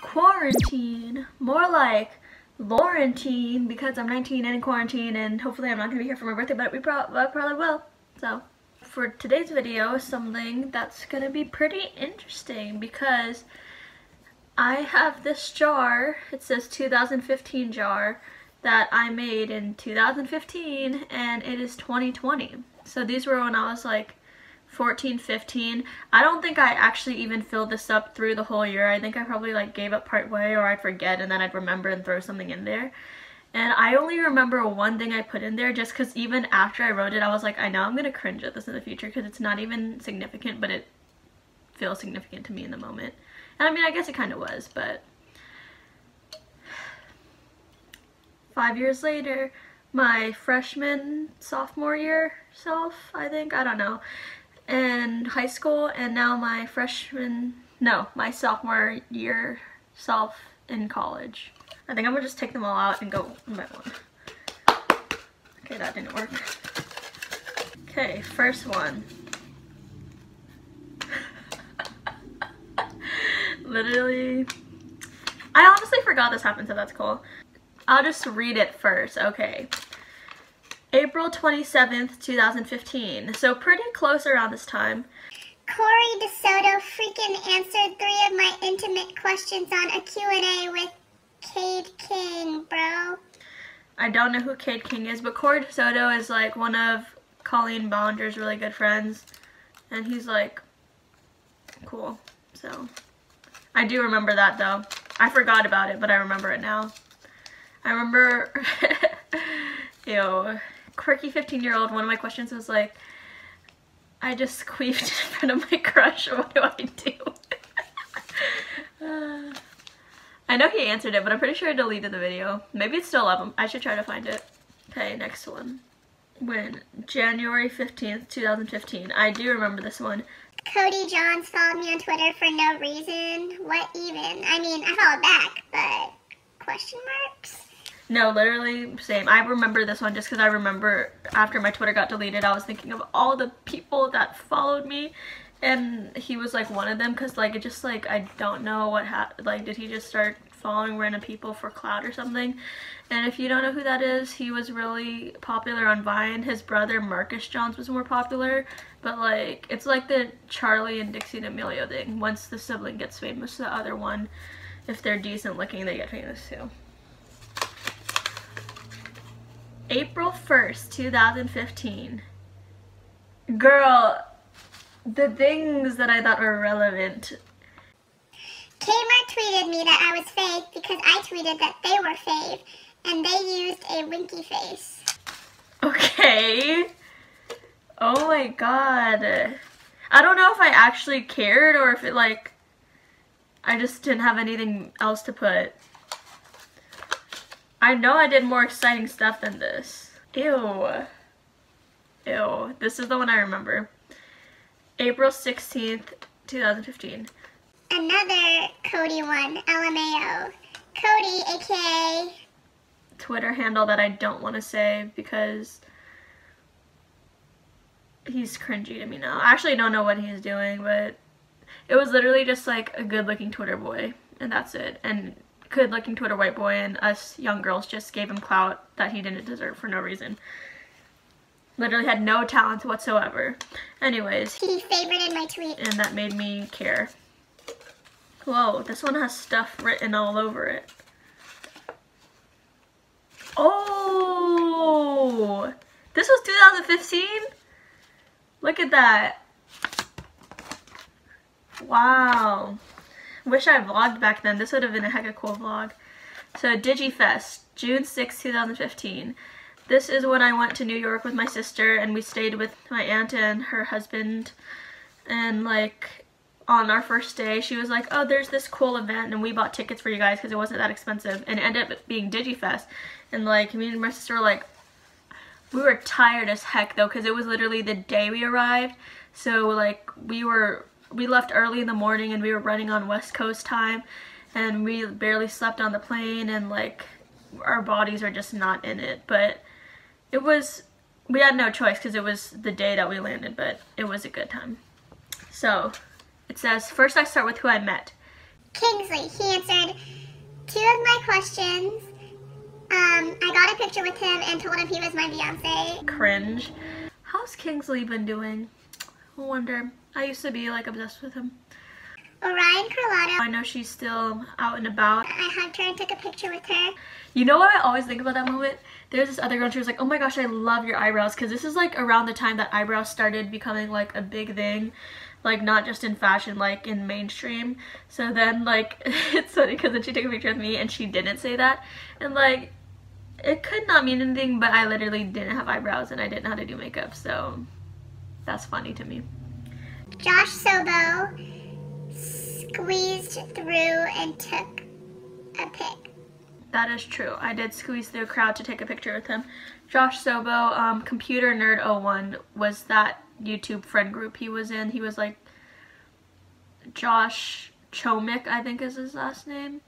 Quarantine. More like Laurentine, because I'm 19 and in quarantine, and hopefully I'm not going to be here for my birthday, but I probably will. So, for today's video, something that's going to be pretty interesting, because I have this jar, it says 2015 jar, that I made in 2015, and it is 2020. So these were when I was like 14, 15. I don't think I actually even filled this up through the whole year. I think I probably like gave up part way, or I'd forget and then I'd remember and throw something in there. And I only remember one thing I put in there, just because even after I wrote it, I was like, I know I'm gonna cringe at this in the future because it's not even significant, but it feels significant to me in the moment. And I mean, I guess it kind of was, but 5 years later, my freshman, sophomore year self, I think, I don't know, in high school, and now my my sophomore year self in college. I think I'm gonna just take them all out and go one by one. Okay, that didn't work. Okay, first one. Literally, I honestly forgot this happened, so that's cool. I'll just read it first, okay. April 27th, 2015. So pretty close around this time. Corey DeSoto freaking answered 3 of my intimate questions on a Q&A with Cade King, bro. I don't know who Cade King is, but Corey DeSoto is like one of Colleen Ballinger's really good friends. And he's like, cool. So, I do remember that though. I forgot about it, but I remember it now. I remember, ew, quirky 15-year-old, one of my questions was like, I just queefed in front of my crush, what do I do? I know he answered it, but I'm pretty sure I deleted the video. Maybe it's still up. I should try to find it. Okay, next one. When? January 15th, 2015. I do remember this one. Cody Johns followed me on Twitter for no reason. What even? I mean, I followed back, but question marks? No, literally, same. I remember this one just because I remember after my Twitter got deleted, I was thinking of all the people that followed me, and he was like one of them, because like, it just like, I don't know what happened. Like, did he just start following random people for clout or something? And if you don't know who that is, he was really popular on Vine. His brother Marcus Johns was more popular, but like, it's like the Charlie and Dixie D'Amelio thing. Once the sibling gets famous, the other one, if they're decent looking, they get famous too. April 1st, 2015. Girl, the things that I thought were relevant. Kmart tweeted me that I was fake because I tweeted that they were fave, and they used a winky face. Okay. Oh my god. I don't know if I actually cared or if it like, I just didn't have anything else to put. I know I did more exciting stuff than this. Ew. Ew. This is the one I remember. April 16th, 2015. Another Cody one, LMAO. Cody, aka... Twitter handle that I don't want to say because he's cringy to me now. I actually don't know what he's doing, but it was literally just like a good looking Twitter boy, and that's it. And good looking Twitter white boy, and us young girls just gave him clout that he didn't deserve for no reason. Literally had no talent whatsoever. Anyways, he favorited my tweet, and that made me care. Whoa, this one has stuff written all over it. Oh, this was 2015? Look at that. Wow. Wish I vlogged back then. This would have been a hecka cool vlog. So, DigiFest, June 6, 2015. This is when I went to New York with my sister, and we stayed with my aunt and her husband. And like, on our first day, she was like, oh, there's this cool event, and we bought tickets for you guys because it wasn't that expensive. And it ended up being DigiFest. And like, me and my sister were like, we were tired as heck though, because it was literally the day we arrived. So like, we left early in the morning, and we were running on West Coast time, and we barely slept on the plane, and like, our bodies are just not in it. But it was, we had no choice because it was the day that we landed, but it was a good time. So, it says, first I start with who I met. Kingsley, he answered 2 of my questions. I got a picture with him and told him he was my fiance. Cringe. How's Kingsley been doing? I wonder. I used to be like obsessed with him. Orion Carlotta. I know she's still out and about. I hugged her and took a picture with her. You know what I always think about that moment? There's this other girl and she was like, oh my gosh, I love your eyebrows, because this is like around the time that eyebrows started becoming like a big thing, like not just in fashion, like in mainstream. So then like it's funny because then she took a picture with me and she didn't say that, and like it could not mean anything, but I literally didn't have eyebrows and I didn't know how to do makeup, so that's funny to me. Josh Sobo squeezed through and took a pic. That is true. I did squeeze through a crowd to take a picture with him. Josh Sobo, Computer Nerd 01 was that YouTube friend group he was in. He was like Josh Chomik, I think is his last name.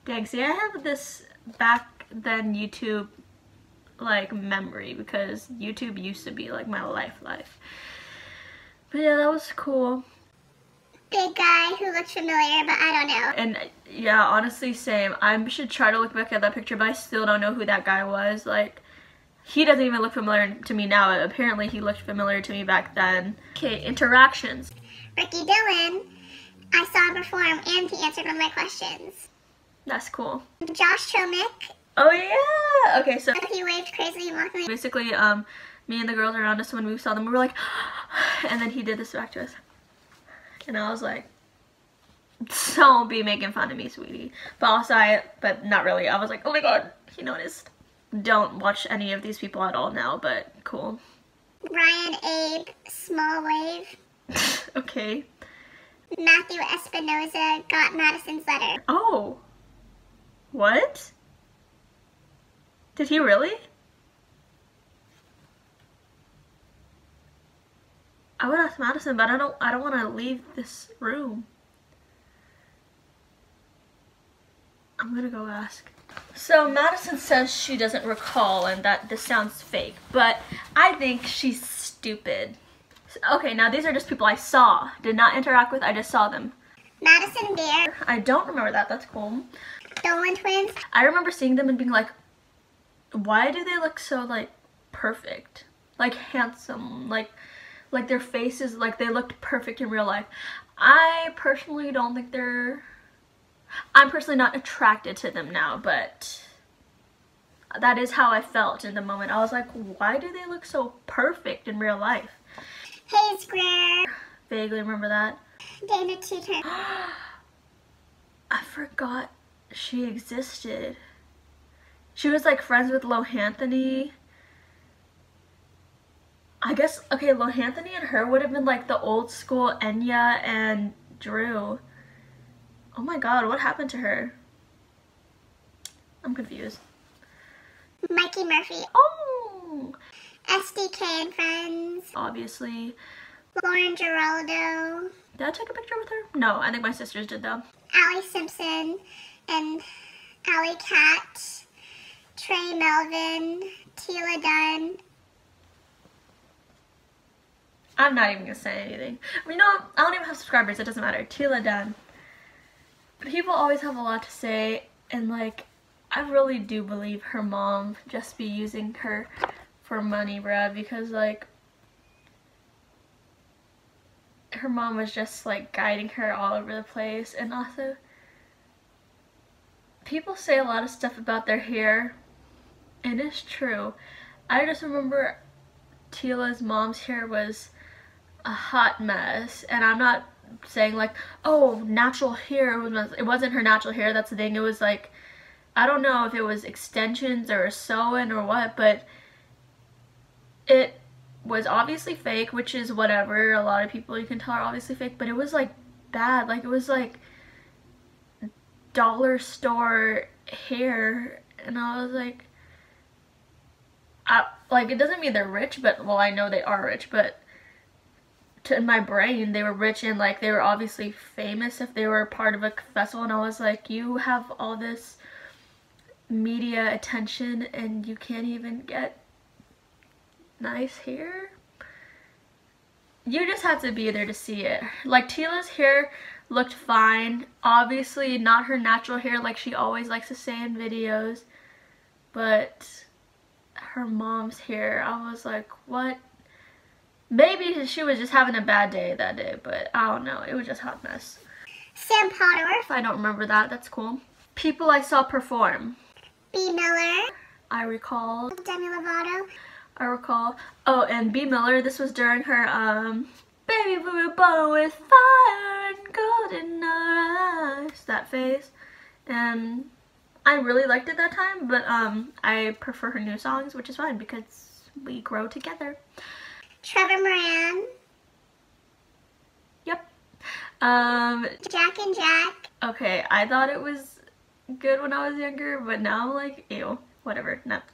Dang, see, I have this back then YouTube like memory because YouTube used to be like my life. But yeah, that was cool. Big guy who looked familiar, but I don't know. And yeah, honestly, same. I should try to look back at that picture, but I still don't know who that guy was. Like, he doesn't even look familiar to me now. Apparently, he looked familiar to me back then. Okay, interactions. Ricky Dillon, I saw him perform and he answered one of my questions. That's cool. Josh Chomik. Oh yeah! Okay, so He waved crazily and walked away. basically, me and the girls around us, when we saw them, we were like, and then he did this back to us. And I was like, don't be making fun of me, sweetie. But also, but not really. I was like, oh my god, he noticed. Don't watch any of these people at all now, but cool. Ryan Abe, small wave. Okay. Matthew Espinoza got Madison's letter. Oh. What? Did he really? I would ask Madison, but I don't want to leave this room. I'm gonna go ask. So Madison says she doesn't recall and that this sounds fake, but I think she's stupid. Okay, now these are just people I saw. Did not interact with, I just saw them. Madison Bear. I don't remember that, that's cool. Dolan twins. I remember seeing them and being like, why do they look so like perfect? Like handsome, like their faces, like they looked perfect in real life. I personally don't think I'm personally not attracted to them now, but that is how I felt in the moment. I was like, why do they look so perfect in real life? Hayes Greer. Vaguely remember that. Dana Tutor. I forgot she existed. She was like friends with Lohanthony. I guess, okay, Lohanthony and her would have been like the old school Enya and Drew. Oh my god, what happened to her? I'm confused. Mikey Murphy. Oh! SDK and Friends. Obviously. Lauren Geraldo. Did I take a picture with her? No, I think my sisters did though. Allie Simpson and Allie Cat. Trey Melvin. Tila Dunn. I'm not even gonna say anything. You know, I don't even have subscribers, it doesn't matter. Tila Dunn. People always have a lot to say, and like, I really do believe her mom just be using her for money, bruh, because like, her mom was just like guiding her all over the place. And also, people say a lot of stuff about their hair, and it's true. I just remember Tila's mom's hair was a hot mess, and I'm not saying like, oh, natural hair, it wasn't her natural hair, that's the thing. It was like, I don't know if it was extensions or a sew-in or what, but it was obviously fake, which is whatever. A lot of people, you can tell, are obviously fake, but it was like bad. Like, it was like dollar store hair, and I was like, like, it doesn't mean they're rich, but, well, I know they are rich, but in my brain they were rich, and like they were obviously famous if they were part of a festival. And I was like, you have all this media attention and you can't even get nice hair? You just have to be there to see it. Like, Tila's hair looked fine. Obviously not her natural hair like she always likes to say in videos, but her mom's hair, I was like, what? Maybe she was just having a bad day that day, but I don't know. It was just a hot mess. Sam Potter. I don't remember that. That's cool. People I saw perform. B. Miller. I recall. Demi Lovato. I recall. Oh, and B. Miller, this was during her, Baby, we were born with fire and gold in our eyes, that phase. And I really liked it that time, but I prefer her new songs, which is fine because we grow together. Trevor Moran. Yep. Jack and Jack. Okay, I thought it was good when I was younger, but now I'm like, ew, whatever, not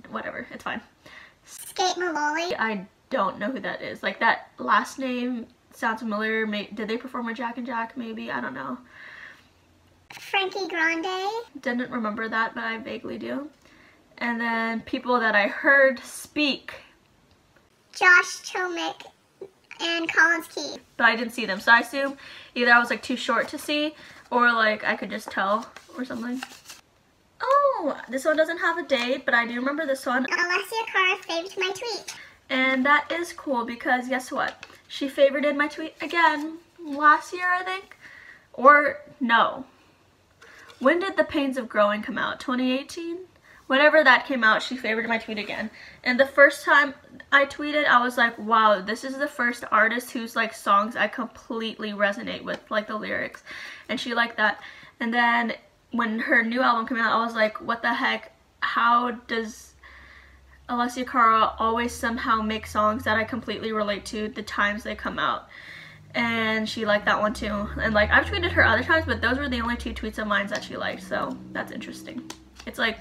whatever, it's fine. Skate Maloli. I don't know who that is. Like, that last name sounds familiar. Did they perform with Jack and Jack? Maybe, I don't know. Frankie Grande. Didn't remember that, but I vaguely do. And then people that I heard speak. Josh Chomick and Collins Key. But I didn't see them, so I assume either I was like too short to see, or like I could just tell or something. Oh, this one doesn't have a date, but I do remember this one. Alessia Cara faved my tweet. And that is cool because guess what? She favorited my tweet again last year, I think. Or no. When did The Pains of Growing come out? 2018? Whenever that came out, she favorited my tweet again. And the first time I tweeted, I was like, wow, this is the first artist whose like songs I completely resonate with, like the lyrics. And she liked that. And then when her new album came out, I was like, what the heck? How does Alessia Cara always somehow make songs that I completely relate to the times they come out? And she liked that one too. And like, I've tweeted her other times, but those were the only 2 tweets of mine that she liked, so that's interesting. It's like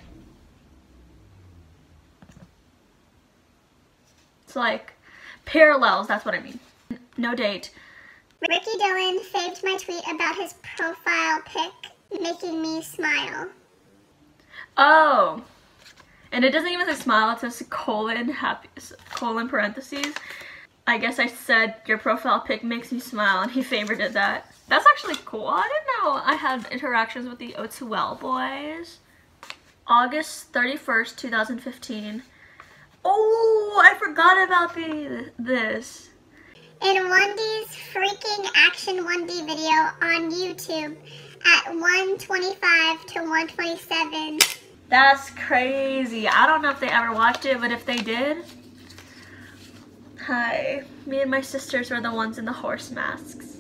parallels, that's what I mean. No date. Ricky Dillon faved my tweet about his profile pic making me smile. Oh, and it doesn't even say smile, it says colon parentheses. I guess I said your profile pic makes me smile, and he favorited that. That's actually cool. I didn't know I had interactions with the woooow boys. August 31st, 2015. Oh, I forgot about this. In 1D's freaking Action 1D video on YouTube at 125 to 127. That's crazy. I don't know if they ever watched it, but if they did, hi. Me and my sisters were the ones in the horse masks.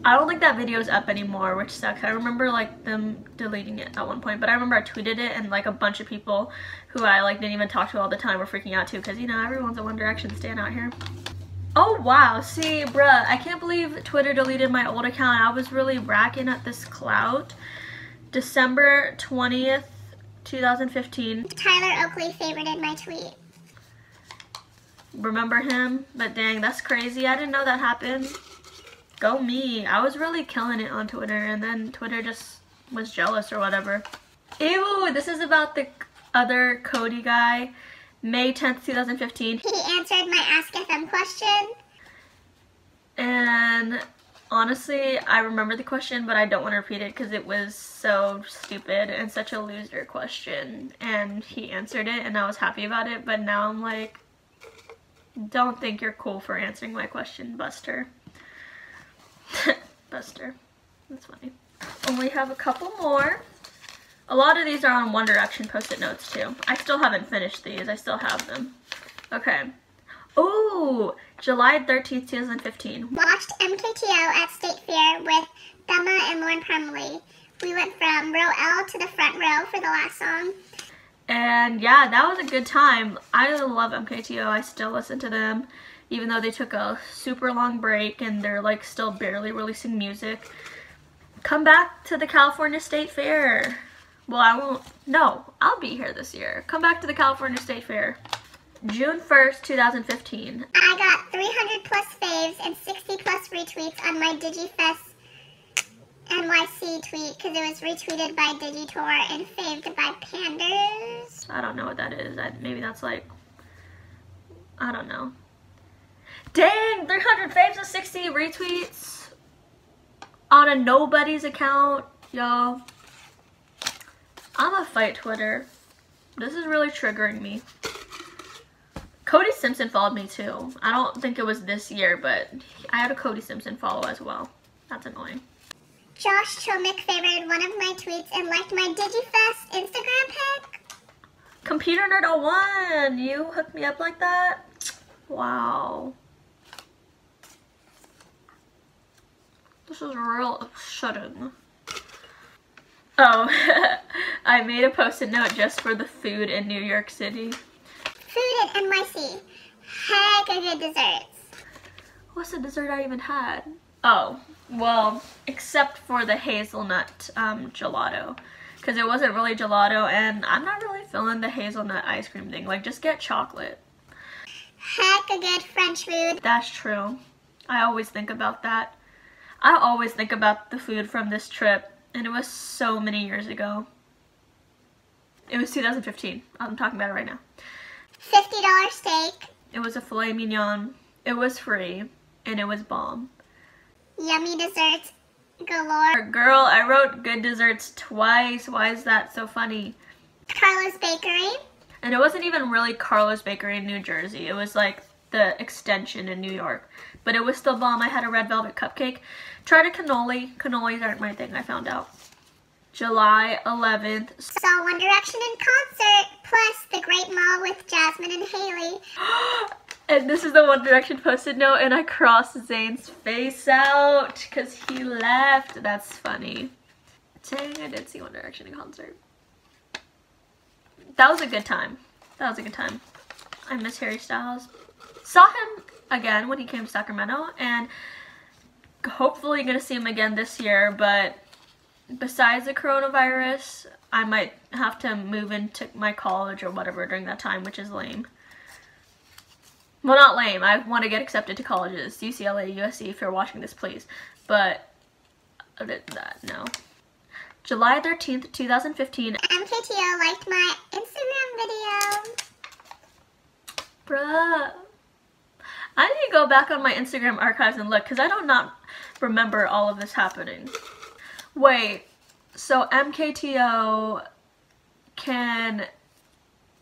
I don't think that video is up anymore, which sucks. I remember like them deleting it at one point, but I remember I tweeted it and like a bunch of people who I like didn't even talk to all the time were freaking out too, because you know, everyone's a One Direction stan out here. Oh wow, see bruh, I can't believe Twitter deleted my old account. I was really racking at this clout. December 20th, 2015. Tyler Oakley favorited my tweet. Remember him? But dang, that's crazy. I didn't know that happened. Go me. I was really killing it on Twitter, and then Twitter just was jealous or whatever. Ew, this is about the other Cody guy. May 10th, 2015. He answered my Ask FM question. And honestly, I remember the question, but I don't want to repeat it because it was so stupid and such a loser question. And he answered it, and I was happy about it, but now I'm like, don't think you're cool for answering my question, Buster. Buster. That's funny. Only have a couple more. A lot of these are on One Direction Post-it notes too. I still haven't finished these. I still have them. Okay. Ooh, July 13th, 2015. Watched MKTO at State Fair with Thelma and Lauren Parmalee. We went from row L to the front row for the last song. And yeah, that was a good time. I love MKTO. I still listen to them, even though they took a super long break and they're like still barely releasing music. Come back to the California State Fair. Well, I won't. No, I'll be here this year. Come back to the California State Fair. June 1st, 2015. I got 300 plus faves and 60 plus retweets on my DigiFest NYC tweet because it was retweeted by Digitour and faved by Panders. I don't know what that is. Maybe that's like, I don't know. Dang, 300 faves and 60 retweets. on a nobody's account, y'all. I'ma fight Twitter. This is really triggering me. Cody Simpson followed me too. I don't think it was this year, but I had a Cody Simpson follow as well. That's annoying. Josh Chomick favored one of my tweets and liked my DigiFest Instagram pic. Computer Nerd 01, you hooked me up like that? Wow. This is real upsetting. Oh, I made a post-it note just for the food in New York City. Food in NYC. Heck of good desserts. What's the dessert I even had? Oh, well, except for the hazelnut gelato. Because it wasn't really gelato, and I'm not really feeling the hazelnut ice cream thing. Like, just get chocolate. Heck of good French food. That's true. I always think about that. I always think about the food from this trip, and it was so many years ago. It was 2015. I'm talking about it right now. $50 steak. It was a filet mignon. It was free, and it was bomb. Yummy desserts galore. Girl, I wrote good desserts twice. Why is that so funny? Carlos Bakery. And it wasn't even really Carlos Bakery in New Jersey. It was like the extension in New York. But it was still bomb. I had a red velvet cupcake. Tried a cannoli. Cannolis aren't my thing, I found out. July 11th. Saw One Direction in concert, plus the Great Mall with Jasmine and Haley. And this is the One Direction post-it note, and I crossed Zayn's face out because he left. That's funny. Dang, I did see One Direction in concert. That was a good time. That was a good time. I miss Harry Styles. Saw him again when he came to Sacramento, and hopefully gonna see him again this year, but besides the coronavirus, I might have to move into my college or whatever during that time, which is lame. Well, not lame. I want to get accepted to colleges. UCLA, USC, if you're watching this, please. But other than that, no. July 13th, 2015. MKTO liked my Instagram video. Bruh. I need to go back on my Instagram archives and look, because I do not remember all of this happening. Wait, so MKTO can,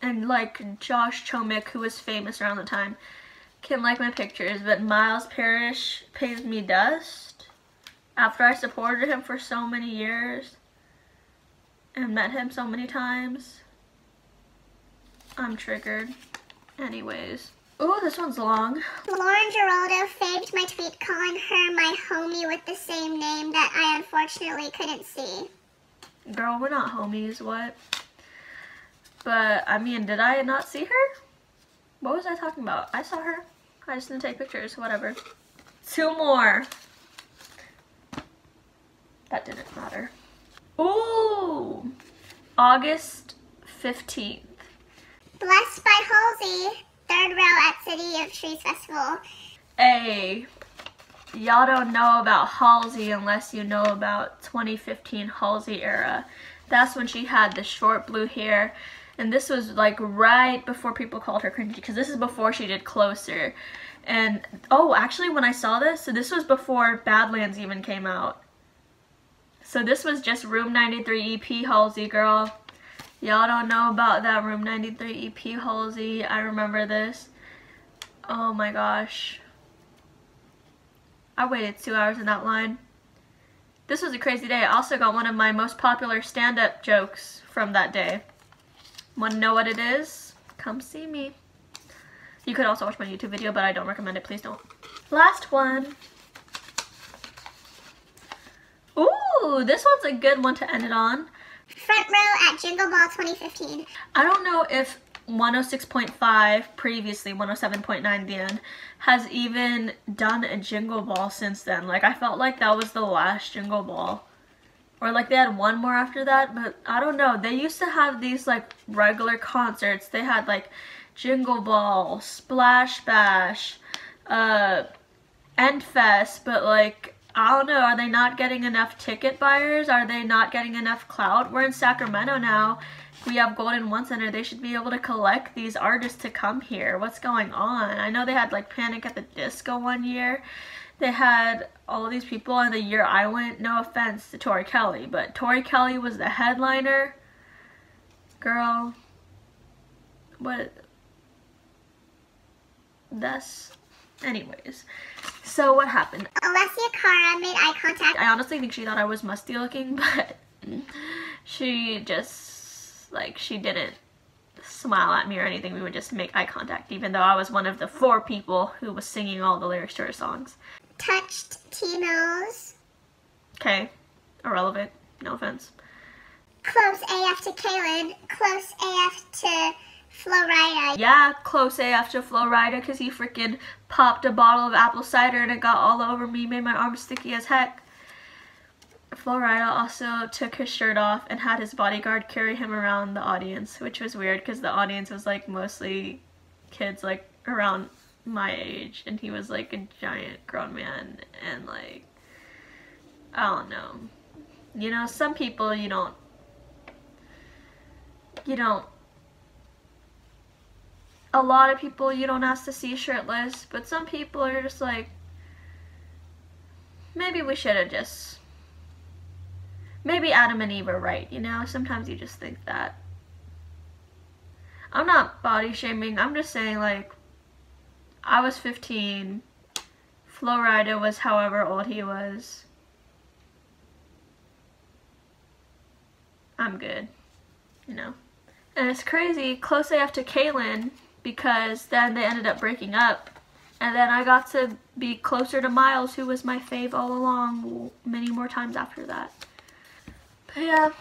and like Josh Chomick, who was famous around the time, can like my pictures, but Miles Parrish pays me dust after I supported him for so many years and met him so many times. I'm triggered. Anyways. Ooh, this one's long. Lauren Geraldo faved my tweet calling her my homie with the same name that I unfortunately couldn't see. Girl, we're not homies, what? But, I mean, did I not see her? What was I talking about? I saw her. I just didn't take pictures, whatever. Two more. That didn't matter. Ooh! August 15th. Blessed by Halsey. Third row at City of Trees Festival. Hey, y'all don't know about Halsey unless you know about 2015 Halsey era. That's when she had the short blue hair. And this was like right before people called her cringy, because this is before she did Closer. And, oh, actually when I saw this, so this was before Badlands even came out. So this was just Room 93 EP Halsey, girl. Y'all don't know about that Room 93 EP Halsey. I remember this. Oh my gosh. I waited 2 hours in that line. This was a crazy day. I also got one of my most popular stand-up jokes from that day. Want to know what it is? Come see me. You could also watch my YouTube video, but I don't recommend it. Please don't. Last one. Ooh, this one's a good one to end it on. Front row at Jingle Ball 2015. I don't know if 106.5, previously 107.9 then, has even done a Jingle Ball since then. Like, I felt like that was the last Jingle Ball. Or like they had one more after that, but I don't know. They used to have these like regular concerts. They had like Jingle Ball, Splash Bash, End Fest, but like, I don't know, are they not getting enough ticket buyers? Are they not getting enough clout? We're in Sacramento now. We have Golden One Center. They should be able to collect these artists to come here. What's going on? I know they had like Panic at the Disco one year. they had all of these people, and the year I went, no offense to Tori Kelly, but Tori Kelly was the headliner. Girl, what? That's, anyways. So what happened? Alessia Cara made eye contact. I honestly think she thought I was musty looking, but she just, like, she didn't smile at me or anything. We would just make eye contact, even though I was one of the 4 people who was singing all the lyrics to her songs. Touched Timo's. Okay, irrelevant, no offense. Close AF to Kaylin. Close AF to Florida. Yeah, close AF to Florida, because he freaking popped a bottle of apple cider and it got all over me, made my arm sticky as heck. Florida also took his shirt off and had his bodyguard carry him around the audience, which was weird because the audience was like mostly kids like around my age, and he was like a giant grown man, and like, I don't know. You know, some people you don't, a lot of people you don't ask to see shirtless, but some people are just like, maybe we should have just, maybe Adam and Eve are right, you know? Sometimes you just think that. I'm not body shaming, I'm just saying, like, I was 15, Flo Rida was however old he was. I'm good, you know? And it's crazy, close AF to Kaylin, because then they ended up breaking up. And then I got to be closer to Miles, who was my fave all along, many more times after that. But yeah,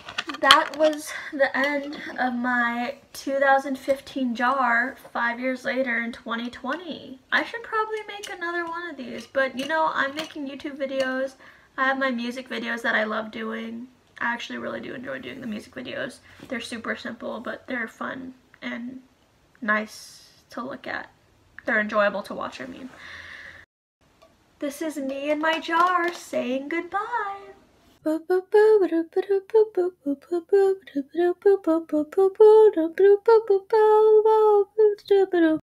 that was the end of my 2015 jar 5 years later in 2020. I should probably make another one of these, but you know, I'm making YouTube videos. I have my music videos that I love doing. I actually really do enjoy doing the music videos. They're super simple, but they're fun and nice to look at. They're enjoyable to watch, I mean. This is me in my jar saying goodbye.